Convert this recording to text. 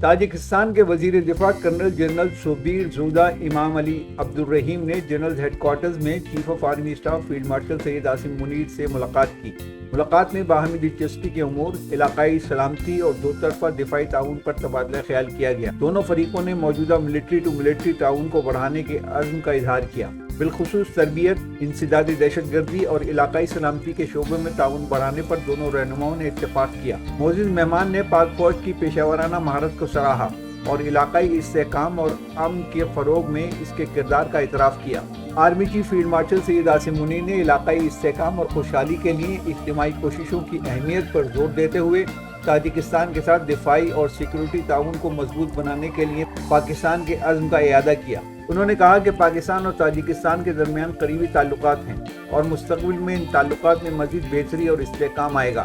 Tajikistan کے وزیر دفاع کرنل جنرل شوبیر زودا امام علی عبدالرحیم نے جنرل ہیڈ کوارٹرز میں chief of army staff field marshal Syed Asim Munir سے ملاقات کی۔ ملاقات میں باہمی دلچسپی کے امور، علاقائی سلامتی اور دو طرفہ دفاعی تعاون پر تبادلہ خیال کیا گیا۔ دونوں فریقوں نے موجودہ ملٹری ٹو ملٹری تعاون کو بڑھانے کے عزم کا اظہار کیا، بالخصوص تربیت، انسدادی دہشت گردی اور علاقائی سلامتی کے شعبے میں تعاون بڑھانے پر دونوں رہنماؤں نے اتفاق کیا۔ معزز مہمان نے پاک فوج کی پیشہ ورانہ مہارت کو سراہا اور علاقائی استحکام اور امن کے فروغ میں اس کے کردار کا اعتراف کیا۔ Army chief field marshal Syed Asim Munir نے علاقائی استحکام اور خوشحالی کے لیے اجتماعی کوششوں کی اہمیت پر زور دیتے ہوئے تاجکستان کے ساتھ دفاعی اور سیکورٹی تعاون کو مضبوط بنانے کے لیے پاکستان کے عزم کا اعادہ کیا۔ انہوں نے کہا کہ پاکستان اور تاجکستان کے درمیان قریبی تعلقات ہیں اور مستقبل میں ان تعلقات میں مزید بہتری اور استحکام آئے گا۔